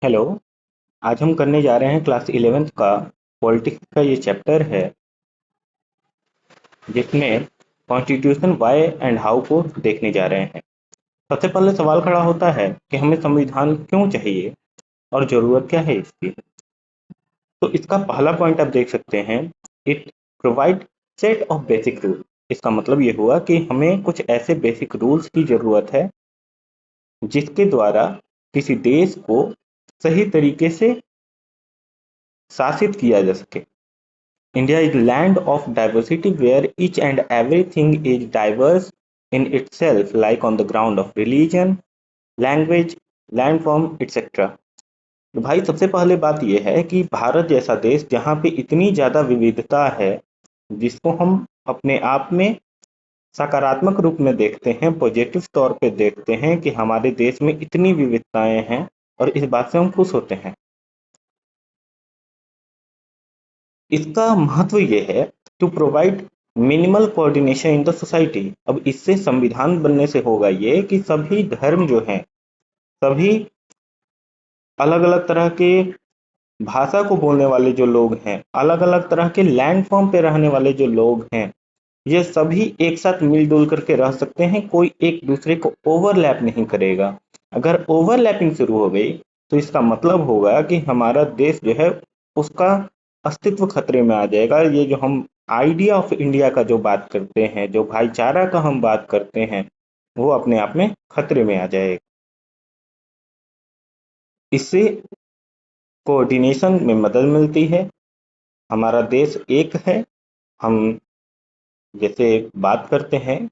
Hello. आज हम करने जा रहे हैं क्लास 11th का पॉलिटिक्स का ये चैप्टर है जिसमें कॉन्स्टिट्यूशन वाई एंड हाउ को देखने जा रहे हैं। सबसे पहले सवाल खड़ा होता है कि हमें संविधान क्यों चाहिए और ज़रूरत क्या है इसकी। तो इसका पहला पॉइंट आप देख सकते हैं, it provide set of basic rule. इसका मतलब ये हुआ कि हमें कुछ ऐसे बेसिक रूल्स की ज़रूरत है जिसके द्वारा किसी देश को सही तरीके से शासित किया जा सके। India is land of diversity where each and everything is diverse in itself, like on the ground of religion, language, landform, etc. तो भाई सबसे पहले बात यह है कि भारत जैसा देश जहाँ पे इतनी ज़्यादा विविधता है, जिसको हम अपने आप में सकारात्मक रूप में देखते हैं, पॉजिटिव तौर पे देखते हैं कि हमारे देश में इतनी विविधताएं हैं और इस बात से हम खुश होते हैं। इसका महत्व ये है to provide minimal coordination in the society. अब इससे संविधान बनने से होगा ये कि सभी धर्म जो हैं, सभी अलग अलग तरह के भाषा को बोलने वाले जो लोग हैं, अलग अलग तरह के लैंड फॉर्म पे रहने वाले जो लोग हैं, ये सभी एक साथ मिलजुल करके रह सकते हैं। कोई एक दूसरे को ओवरलैप नहीं करेगा। अगर ओवरलैपिंग शुरू हो गई तो इसका मतलब होगा कि हमारा देश जो है उसका अस्तित्व खतरे में आ जाएगा। ये जो हम आइडिया ऑफ इंडिया का जो बात करते हैं, जो भाईचारा का हम बात करते हैं, वो अपने आप में खतरे में आ जाएगा। इससे कोऑर्डिनेशन में मदद मिलती है। हमारा देश एक है। हम जैसे बात करते हैं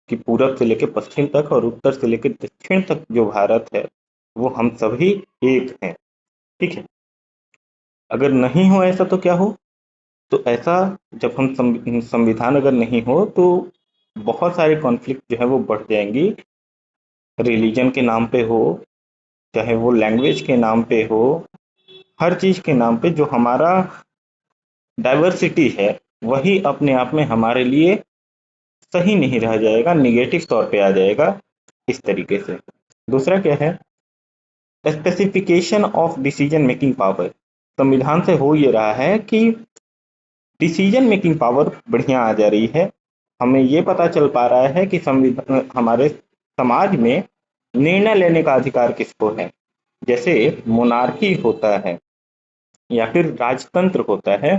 कि पूरब से लेकर पश्चिम तक और उत्तर से लेकर दक्षिण तक जो भारत है, वो हम सभी एक हैं। ठीक है। अगर नहीं हो ऐसा तो क्या हो? तो ऐसा, जब हम संविधान अगर नहीं हो तो बहुत सारे कॉन्फ्लिक्ट जो है वो बढ़ जाएंगी। रिलीजन के नाम पे हो, चाहे वो लैंग्वेज के नाम पे हो, हर चीज के नाम पे जो हमारा डाइवर्सिटी है वही अपने आप में हमारे लिए सही नहीं रह जाएगा, निगेटिव तौर पे आ जाएगा इस तरीके से। दूसरा क्या है? Specification of decision making power. संविधान से हो ये रहा है कि डिसीजन मेकिंग पावर बढ़िया आ जा रही है। हमें ये पता चल पा रहा है कि संविधान हमारे समाज में निर्णय लेने का अधिकार किसको है। जैसे मोनार्की होता है या फिर राजतंत्र होता है,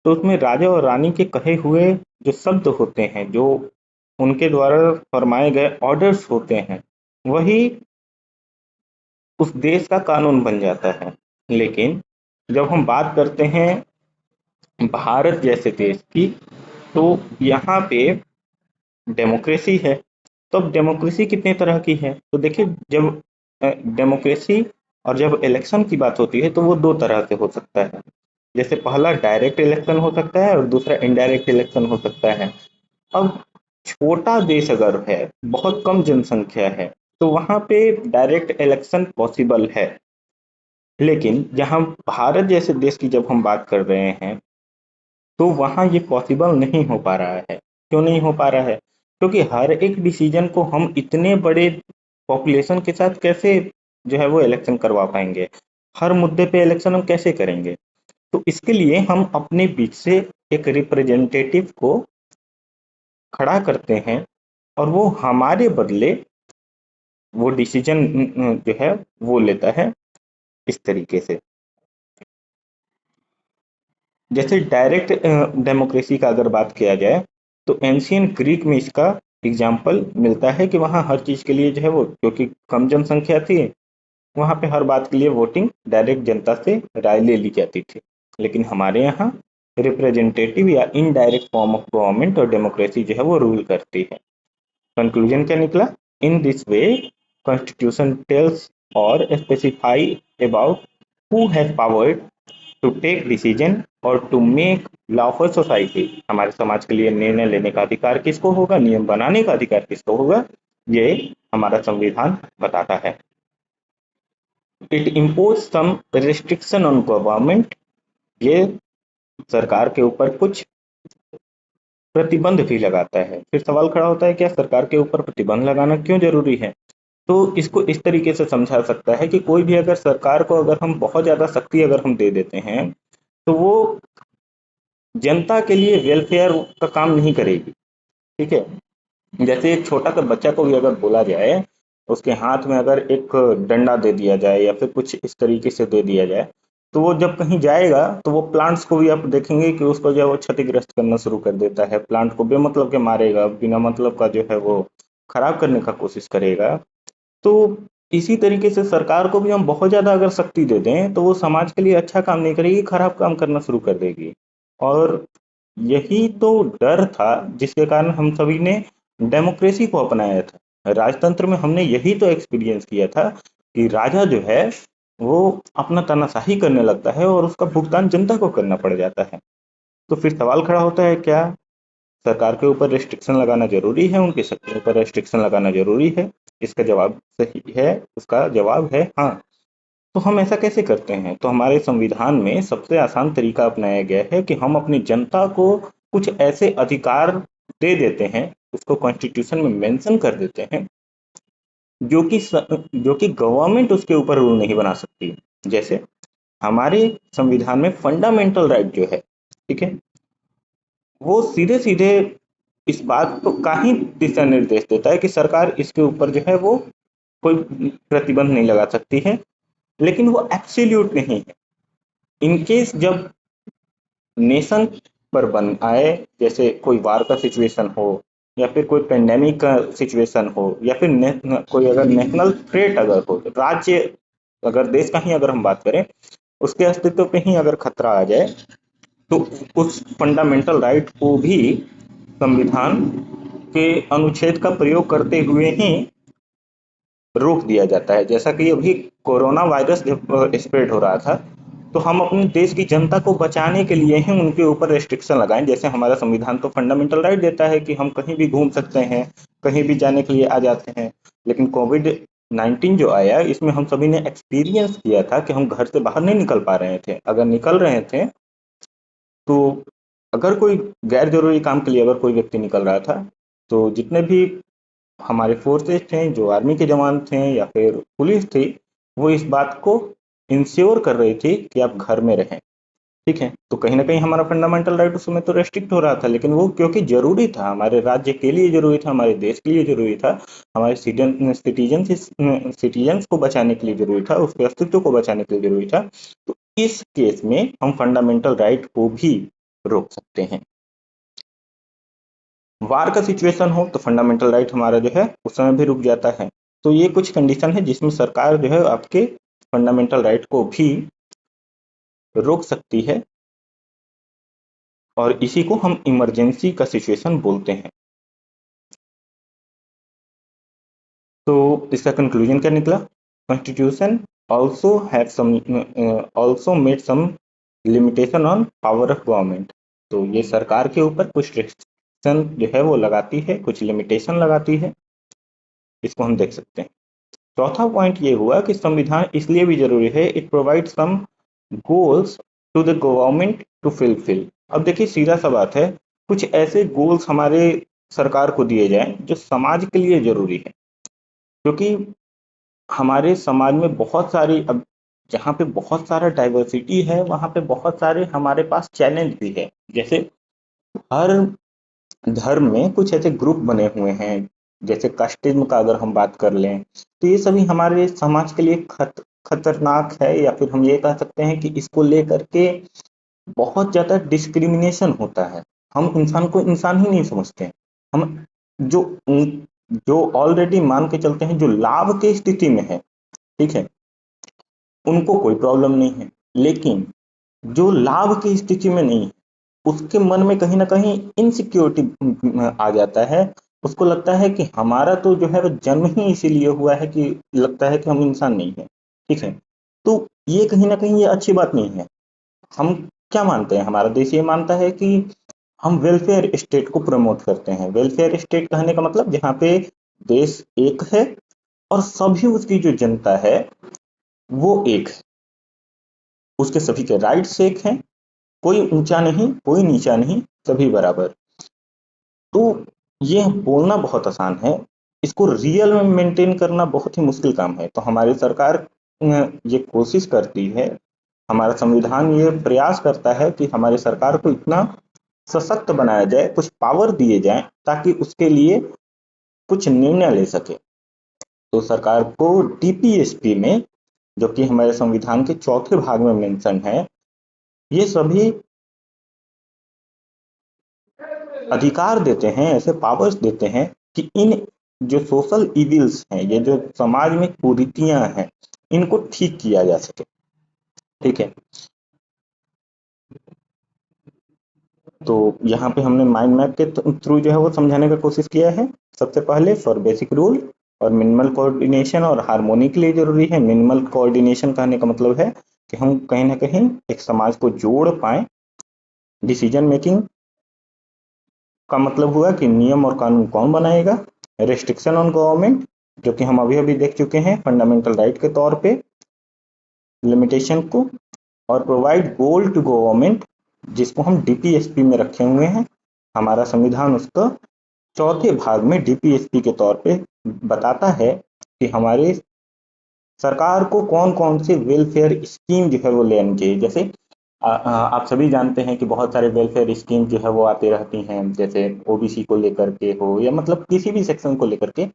तो उसमें राजा और रानी के कहे हुए जो शब्द होते हैं, जो उनके द्वारा फरमाए गए ऑर्डर्स होते हैं, वही उस देश का कानून बन जाता है। लेकिन जब हम बात करते हैं भारत जैसे देश की, तो यहाँ पे डेमोक्रेसी है। तो अब डेमोक्रेसी कितने तरह की है? तो देखिए, जब डेमोक्रेसी और जब इलेक्शन की बात होती है तो वो दो तरह से हो सकता है। जैसे पहला डायरेक्ट इलेक्शन हो सकता है और दूसरा इनडायरेक्ट इलेक्शन हो सकता है। अब छोटा देश अगर है, बहुत कम जनसंख्या है, तो वहां पे डायरेक्ट इलेक्शन पॉसिबल है। लेकिन जहां भारत जैसे देश की जब हम बात कर रहे हैं, तो वहाँ ये पॉसिबल नहीं हो पा रहा है। क्यों नहीं हो पा रहा है? क्योंकि हर एक डिसीजन को हम इतने बड़े पॉपुलेशन के साथ कैसे जो है वो इलेक्शन करवा पाएंगे? हर मुद्दे पे इलेक्शन हम कैसे करेंगे? तो इसके लिए हम अपने बीच से एक रिप्रेजेंटेटिव को खड़ा करते हैं और वो हमारे बदले वो डिसीजन जो है वो लेता है इस तरीके से। जैसे डायरेक्ट डेमोक्रेसी का अगर बात किया जाए, तो एंशियंट ग्रीक में इसका एग्जाम्पल मिलता है कि वहाँ हर चीज के लिए जो है वो, क्योंकि कम जनसंख्या थी, वहाँ पे हर बात के लिए वोटिंग डायरेक्ट जनता से राय ले ली जाती थी। लेकिन हमारे यहाँ रिप्रेजेंटेटिव या इनडायरेक्ट फॉर्म ऑफ गवर्नमेंट और डेमोक्रेसी जो है वो रूल करती है। कंक्लूजन क्या निकला? In this way constitution tells और specify about who has power to take decision और to make law for society. हमारे समाज के लिए निर्णय लेने का अधिकार किसको होगा, नियम बनाने का अधिकार किसको होगा, ये हमारा संविधान बताता है। It impose some restriction on government. ये सरकार के ऊपर कुछ प्रतिबंध भी लगाता है। फिर सवाल खड़ा होता है, क्या सरकार के ऊपर प्रतिबंध लगाना क्यों जरूरी है? तो इसको इस तरीके से समझा सकता है कि कोई भी अगर सरकार को अगर हम बहुत ज़्यादा शक्ति अगर हम दे देते हैं, तो वो जनता के लिए वेलफेयर का काम नहीं करेगी। ठीक है। जैसे एक छोटा सा बच्चा को भी अगर बोला जाए, उसके हाथ में अगर एक डंडा दे दिया जाए या फिर कुछ इस तरीके से दे दिया जाए, तो वो जब कहीं जाएगा तो वो प्लांट्स को भी आप देखेंगे कि उसको जो है वो क्षतिग्रस्त करना शुरू कर देता है, प्लांट को बेमतलब के मारेगा, बिना मतलब का जो है वो खराब करने का कोशिश करेगा। तो इसी तरीके से सरकार को भी हम बहुत ज़्यादा अगर शक्ति दे दें, तो वो समाज के लिए अच्छा काम नहीं करेगी, खराब काम करना शुरू कर देगी। और यही तो डर था जिसके कारण हम सभी ने डेमोक्रेसी को अपनाया था। राजतंत्र में हमने यही तो एक्सपीरियंस किया था कि राजा जो है वो अपना तानाशाही करने लगता है और उसका भुगतान जनता को करना पड़ जाता है। तो फिर सवाल खड़ा होता है, क्या सरकार के ऊपर रिस्ट्रिक्शन लगाना जरूरी है, उनकी शक्तियों पर रिस्ट्रिक्शन लगाना जरूरी है? इसका जवाब सही है, उसका जवाब है हाँ। तो हम ऐसा कैसे करते हैं? तो हमारे संविधान में सबसे आसान तरीका अपनाया गया है कि हम अपनी जनता को कुछ ऐसे अधिकार दे देते हैं, उसको कॉन्स्टिट्यूशन में मेंशन कर देते हैं, जो कि गवर्नमेंट उसके ऊपर रूल नहीं बना सकती। जैसे हमारे संविधान में फंडामेंटल राइट जो है, ठीक है, वो सीधे सीधे इस बात को का ही दिशा निर्देश देता है कि सरकार इसके ऊपर जो है वो कोई प्रतिबंध नहीं लगा सकती है, लेकिन वो एब्सोल्यूट नहीं है। इनकेस जब नेशन पर बन आए, जैसे कोई वार का सिचुएशन हो या फिर कोई पेंडेमिक का सिचुएशन हो या फिर कोई अगर नेशनल थ्रेट अगर हो, राज्य अगर देश का ही अगर हम बात करें, उसके अस्तित्व पे ही अगर खतरा आ जाए, तो उस फंडामेंटल राइट को भी संविधान के अनुच्छेद का प्रयोग करते हुए ही रोक दिया जाता है। जैसा कि अभी कोरोना वायरस जब स्प्रेड हो रहा था, तो हम अपने देश की जनता को बचाने के लिए ही उनके ऊपर रेस्ट्रिक्शन लगाएं। जैसे हमारा संविधान तो फंडामेंटल राइट देता है कि हम कहीं भी घूम सकते हैं, कहीं भी जाने के लिए आ जाते हैं, लेकिन कोविड-19 जो आया, इसमें हम सभी ने एक्सपीरियंस किया था कि हम घर से बाहर नहीं निकल पा रहे थे। अगर निकल रहे थे, तो अगर कोई गैर जरूरी काम के लिए अगर कोई व्यक्ति निकल रहा था, तो जितने भी हमारे फोर्सेस थे, जो आर्मी के जवान थे या फिर पुलिस थी, वो इस बात को इंश्योर कर रही थी कि आप घर में रहें। ठीक है। तो कहीं ना कहीं हमारा फंडामेंटल राइट उस समय तो रेस्ट्रिक्ट हो रहा था, लेकिन वो क्योंकि जरूरी था, हमारे राज्य के लिए जरूरी था, हमारे देश के लिए जरूरी था, हमारे सिटीजन्स को बचाने के लिए जरूरी था, उसके अस्तित्व को बचाने के लिए जरूरी था। तो इस केस में हम फंडामेंटल राइट को भी रोक सकते हैं। वार का सिचुएशन हो तो फंडामेंटल राइट हमारा जो है उस समय भी रुक जाता है। तो ये कुछ कंडीशन है जिसमें सरकार जो है आपके फंडामेंटल राइट को भी रोक सकती है, और इसी को हम इमरजेंसी का सिचुएशन बोलते हैं। तो इसका कंक्लूजन क्या निकला? Constitution also have some also made some limitation on power of government. तो ये सरकार के ऊपर कुछ रिस्ट्रिक्शन जो है वो लगाती है, कुछ लिमिटेशन लगाती है, इसको हम देख सकते हैं। चौथा पॉइंट ये हुआ कि संविधान इसलिए भी जरूरी है, it provide some goals to the government to fulfil. अब देखिए सीधा सा बात है, कुछ ऐसे गोल्स हमारे सरकार को दिए जाएं जो समाज के लिए जरूरी है, क्योंकि हमारे समाज में बहुत सारी, अब जहाँ पे बहुत सारा डाइवर्सिटी है वहाँ पे बहुत सारे हमारे पास चैलेंज भी है। जैसे हर धर्म में कुछ ऐसे ग्रुप बने हुए हैं, जैसे कास्टिज्म का अगर हम बात कर लें, तो ये सभी हमारे समाज के लिए खतरनाक है, या फिर हम ये कह सकते हैं कि इसको लेकर के बहुत ज्यादा डिस्क्रिमिनेशन होता है। हम इंसान को इंसान ही नहीं समझते हैं। हम जो जो ऑलरेडी मान के चलते हैं, जो लाभ की स्थिति में है, ठीक है, उनको कोई प्रॉब्लम नहीं है, लेकिन जो लाभ की स्थिति में नहीं है, उसके मन में कहीं ना कहीं इनसिक्योरिटी आ जाता है। उसको लगता है कि हमारा तो जो है वो जन्म ही इसीलिए हुआ है कि लगता है कि हम इंसान नहीं है। ठीक है। तो ये कहीं ना कहीं ये अच्छी बात नहीं है। हम क्या मानते हैं, हमारा देश ये मानता है कि हम वेलफेयर स्टेट को प्रमोट करते हैं। वेलफेयर स्टेट कहने का मतलब जहाँ पे देश एक है और सभी उसकी जो जनता है वो एक है, उसके सभी के राइट्स एक हैं, कोई ऊंचा नहीं, कोई नीचा नहीं, सभी बराबर। तो ये बोलना बहुत आसान है, इसको रियल में मेंटेन करना बहुत ही मुश्किल काम है। तो हमारी सरकार ये कोशिश करती है, हमारा संविधान ये प्रयास करता है कि हमारी सरकार को इतना सशक्त बनाया जाए, कुछ पावर दिए जाए ताकि उसके लिए कुछ निर्णय ले सके। तो सरकार को डीपीएसपी में, जो कि हमारे संविधान के चौथे भाग में मेंशन है, ये सभी अधिकार देते हैं, ऐसे पावर्स देते हैं कि इन जो सोशल इविल्स हैं, ये जो समाज में कुरीतियां हैं, इनको ठीक किया जा सके। ठीक है, तो यहाँ पे हमने माइंड मैप के थ्रू जो है वो समझाने का कोशिश किया है। सबसे पहले फॉर बेसिक रूल और मिनिमल कोऑर्डिनेशन और हार्मोनी के लिए जरूरी है। मिनिमल कोऑर्डिनेशन कहने का मतलब है कि हम कहीं ना कहीं एक समाज को जोड़ पाए। डिसीजन मेकिंग का मतलब हुआ कि नियम और कानून कौन बनाएगा। रेस्ट्रिक्शन ऑन गवर्नमेंट, जो कि हम अभी अभी देख चुके हैं फंडामेंटल राइट के तौर पे लिमिटेशन को। और प्रोवाइड गोल टू गवर्नमेंट, जिसको हम डीपीएसपी में रखे हुए हैं। हमारा संविधान उसका चौथे भाग में डीपीएसपी के तौर पे बताता है कि हमारे सरकार को कौन कौन से वेलफेयर स्कीम जो है वो लेनी चाहिए। जैसे आप सभी जानते हैं कि बहुत सारे वेलफेयर स्कीम जो है वो आती रहती हैं, जैसे ओबीसी को लेकर के हो या मतलब किसी भी सेक्शन को लेकर के,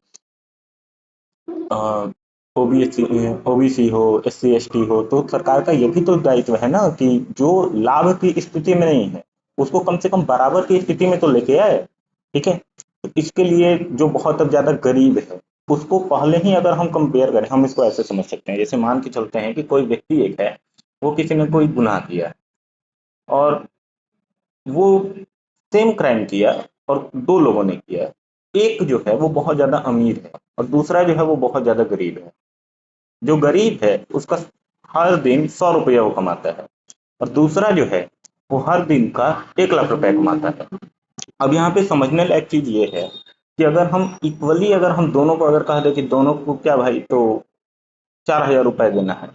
ओबीसी ओबीसी हो, एससी एसटी हो, तो सरकार का ये भी तो दायित्व है ना कि जो लाभ की स्थिति में नहीं है उसको कम से कम बराबर की स्थिति में तो लेके आए। ठीक है, तो इसके लिए जो बहुत अब ज्यादा गरीब है उसको पहले ही अगर हम कंपेयर करें, हम इसको ऐसे समझ सकते हैं, जैसे मान के चलते हैं कि कोई व्यक्ति एक है, वो किसी ने कोई गुनाह किया और वो सेम क्राइम किया और दो लोगों ने किया। एक जो है वो बहुत ज्यादा अमीर है और दूसरा जो है वो बहुत ज्यादा गरीब है। जो गरीब है उसका हर दिन 100 रुपया वो कमाता है और दूसरा जो है वो हर दिन का 1 लाख रुपया कमाता है। अब यहाँ पे समझने लायक चीज ये है कि अगर हम इक्वली, अगर हम दोनों को अगर कह दे कि दोनों को क्या भाई, तो 4,000 रुपए देना है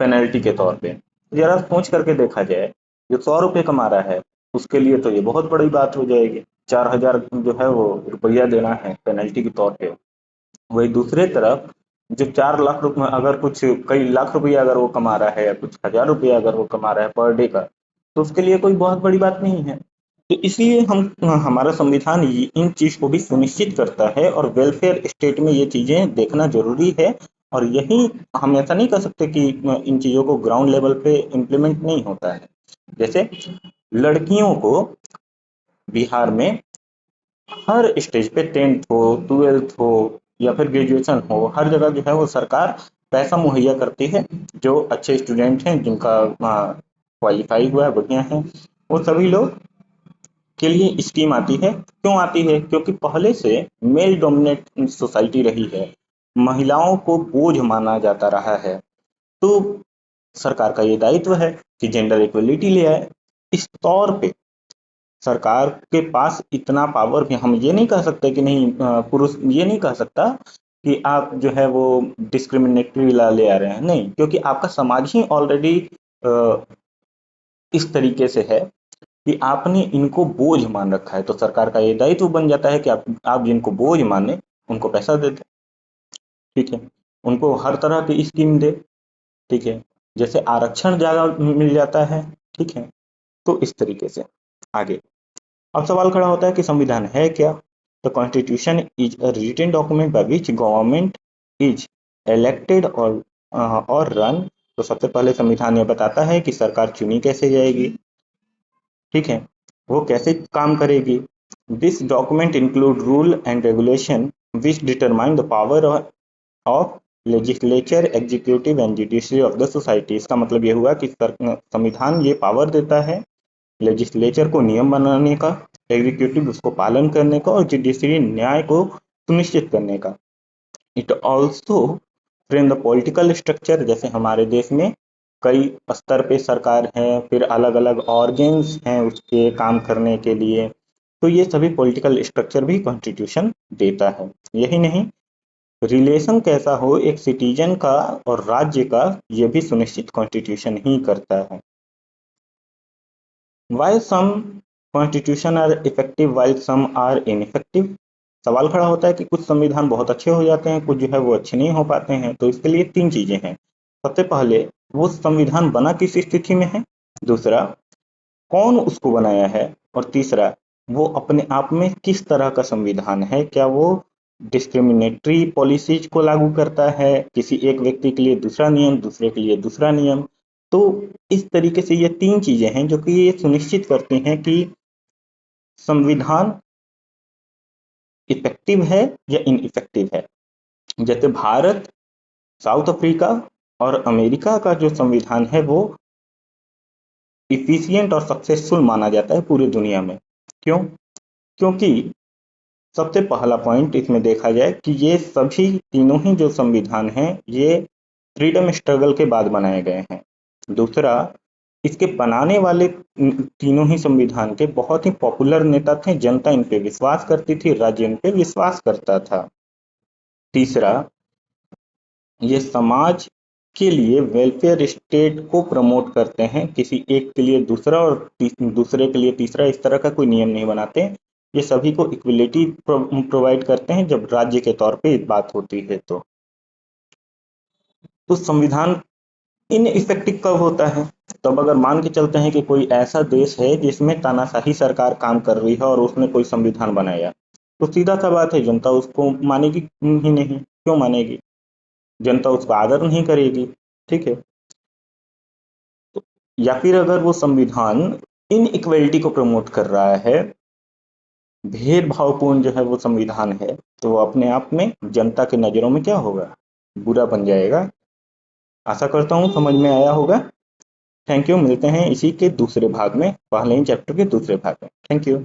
पेनल्टी के तौर पे, जरा सोच करके देखा जाए, जो 100 रुपये कमा रहा है उसके लिए तो ये बहुत बड़ी बात हो जाएगी। 4,000 जो है वो रुपया देना है पेनल्टी के तौर पे। वही दूसरे तरफ जो 4 लाख रुपए, अगर कुछ कई लाख रुपया अगर वो कमा रहा है या कुछ हजार रुपया अगर वो कमा रहा है पर डे का, तो उसके लिए कोई बहुत बड़ी बात नहीं है। तो इसलिए हम, हमारा संविधान इन चीज को भी सुनिश्चित करता है और वेलफेयर स्टेट में ये चीजें देखना जरूरी है। और यही, हम ऐसा नहीं कह सकते कि इन चीजों को ग्राउंड लेवल पे इम्प्लीमेंट नहीं होता है। जैसे लड़कियों को बिहार में हर स्टेज पे, 10th हो, 12th हो या फिर ग्रेजुएशन हो, हर जगह जो है वो सरकार पैसा मुहैया करती है। जो अच्छे स्टूडेंट हैं, जिनका क्वालिफाई हुआ है, बढ़िया है, वो सभी लोग के लिए स्कीम आती है। क्यों आती है? क्योंकि पहले से मेल डोमिनेट सोसाइटी रही है, महिलाओं को बोझ माना जाता रहा है। तो सरकार का ये दायित्व है कि जेंडर इक्वलिटी ले आए। इस तौर पे सरकार के पास इतना पावर भी, हम ये नहीं कह सकते कि नहीं, पुरुष ये नहीं कह सकता कि आप जो है वो डिस्क्रिमिनेटरी ला ले आ रहे हैं, नहीं, क्योंकि आपका समाज ही ऑलरेडी इस तरीके से है कि आपने इनको बोझ मान रखा है। तो सरकार का ये दायित्व बन जाता है कि आप जिनको बोझ माने उनको पैसा दे दे। ठीक है, उनको हर तरह की स्कीम दे। ठीक है, जैसे आरक्षण ज्यादा मिल जाता है। ठीक है, तो इस तरीके से आगे। अब सवाल खड़ा होता है कि संविधान है क्या? The constitution is a written document by which government is elected और रन। तो सबसे पहले संविधान ये बताता है कि सरकार चुनी कैसे जाएगी। ठीक है, वो कैसे काम करेगी। This document include rule and regulation which determine the power of legislature, executive and judiciary of the society. इसका मतलब ये हुआ कि संविधान ये पावर देता है लेजिस्लेचर को नियम बनाने का, एग्जीक्यूटिव उसको पालन करने का और जुडिशरी न्याय को सुनिश्चित करने का। It also frame the political structure, जैसे हमारे देश में कई स्तर पे सरकार है, फिर अलग अलग ऑर्गेन्स हैं उसके काम करने के लिए। तो ये सभी पॉलिटिकल स्ट्रक्चर भी कॉन्स्टिट्यूशन देता है। यही नहीं, रिलेशन कैसा हो एक सिटीजन का और राज्य का, ये भी सुनिश्चित कॉन्स्टिट्यूशन ही करता है। Why some constitutions are effective while some are ineffective? सवाल खड़ा होता है कि कुछ संविधान बहुत अच्छे हो जाते हैं, कुछ जो है वो अच्छे नहीं हो पाते हैं। तो इसके लिए 3 चीजें हैं। सबसे पहले, वो संविधान बना किस स्थिति में है। दूसरा, कौन उसको बनाया है। और तीसरा, वो अपने आप में किस तरह का संविधान है। क्या वो डिस्क्रिमिनेटरी पॉलिसीज को लागू करता है, किसी एक व्यक्ति के लिए दूसरा नियम, दूसरे के लिए दूसरा नियम। तो इस तरीके से ये 3 चीजें हैं जो कि ये सुनिश्चित करती हैं कि संविधान इफेक्टिव है या इनइफेक्टिव है। जैसे भारत, साउथ अफ्रीका और अमेरिका का जो संविधान है वो इफिशिएंट और सक्सेसफुल माना जाता है पूरी दुनिया में। क्यों? क्योंकि सबसे पहला पॉइंट इसमें देखा जाए कि ये सभी तीनों ही जो संविधान हैं ये फ्रीडम स्ट्रगल के बाद बनाए गए हैं। दूसरा, इसके बनाने वाले तीनों ही संविधान के बहुत ही पॉपुलर नेता थे, जनता इन पे विश्वास करती थी, राज्य इन पे विश्वास करता था। तीसरा, ये समाज के लिए वेलफेयर स्टेट को प्रमोट करते हैं, किसी एक के लिए दूसरा और दूसरे के लिए तीसरा इस तरह का कोई नियम नहीं बनाते। ये सभी को इक्वलिटी प्रोवाइड करते हैं जब राज्य के तौर पे बात होती है। तो संविधान इन इफेक्टिव कब होता है? तब अगर मान के चलते हैं कि कोई ऐसा देश है जिसमें तानाशाही सरकार काम कर रही है और उसने कोई संविधान बनाया, तो सीधा सा बात है, जनता उसको मानेगी ही नहीं। क्यों मानेगी? जनता उसका आदर नहीं करेगी। ठीक है। या फिर अगर वो संविधान इन इक्वलिटी को प्रमोट कर रहा है, भेदभावपूर्ण जो है वो संविधान है, तो वो अपने आप में जनता के नजरों में क्या होगा? बुरा बन जाएगा। आशा करता हूँ समझ में आया होगा। Thank you. मिलते हैं इसी के दूसरे भाग में, पहले ही चैप्टर के दूसरे भाग में। Thank you.